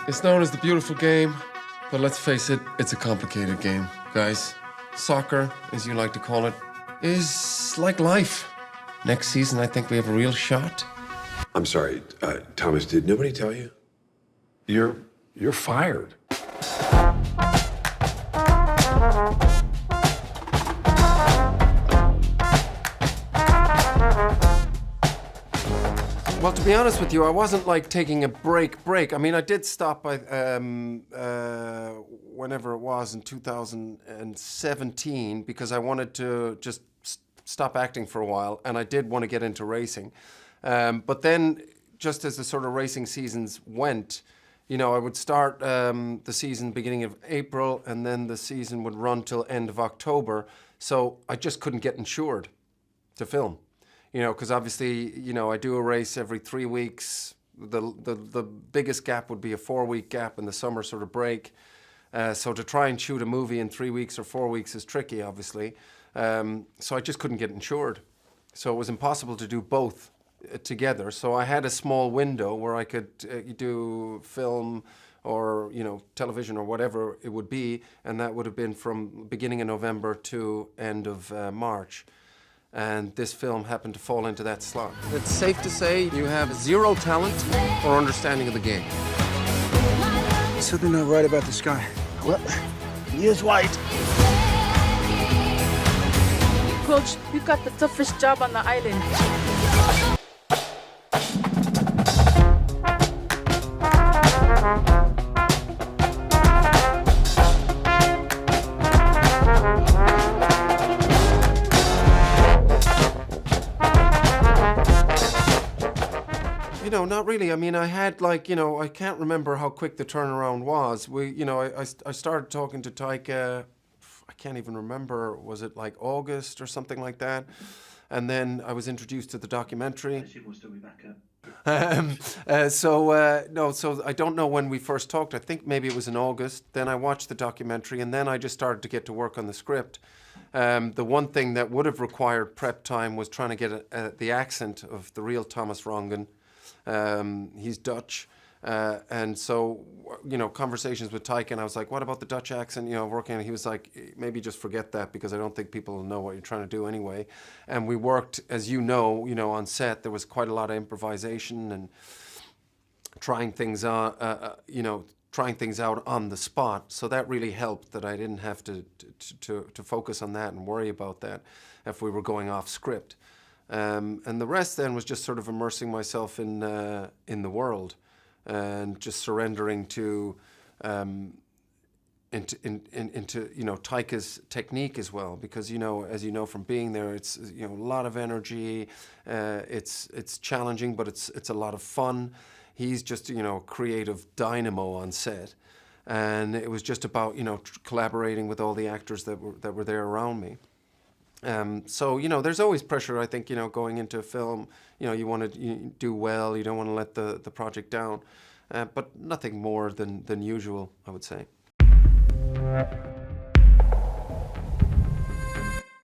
It's known as the beautiful game, but let's face it, it's a complicated game, guys. Soccer, as you like to call it, is like life. Next season, I think we have a real shot. I'm sorry, Thomas, did nobody tell you? You're fired. Well, to be honest with you, I wasn't like taking a break. I mean, I did stop by whenever it was in 2017 because I wanted to just stop acting for a while, and I did want to get into racing. But then, just as the sort of racing seasons went, you know, I would start the season beginning of April, and then the season would run till end of October. So I just couldn't get insured to film. You know, because obviously, you know, I do a race every 3 weeks. The biggest gap would be a 4-week gap in the summer sort of break. So to try and shoot a movie in 3 weeks or 4 weeks is tricky, obviously. So I just couldn't get insured. So it was impossible to do both together. So I had a small window where I could do film or, you know, television or whatever it would be. And that would have been from beginning of November to end of March. And this film happened to fall into that slot. It's safe to say you have zero talent or understanding of the game. Something not right about this guy. Well, he is white. Coach, you got the toughest job on the island. You know, not really. I mean, I had like, you know, I can't remember how quick the turnaround was. I started talking to Taika, I can't even remember, was it like August or something like that? And then I was introduced to the documentary. So I don't know when we first talked. I think maybe it was in August. Then I watched the documentary, and then I just started to get to work on the script. The one thing that would have required prep time was trying to get the accent of the real Thomas Rongen. He's Dutch, and so, you know, conversations with Taika, and I was like, what about the Dutch accent, you know, working on it? He was like, maybe just forget that because I don't think people will know what you're trying to do anyway. And we worked, as you know, on set, there was quite a lot of improvisation and trying things out on the spot. So that really helped that I didn't have to focus on that and worry about that if we were going off script. And the rest then was just sort of immersing myself in the world and just surrendering to into you know, Taika's technique as well, because, you know, as you know from being there, it's, you know, a lot of energy. It's challenging, but it's a lot of fun. He's just, you know, a creative dynamo on set, and it was just about, you know, collaborating with all the actors that were there around me. So, you know, there's always pressure, I think, you know, going into a film. You know, you want to do well, you don't want to let the project down, but nothing more than usual, I would say.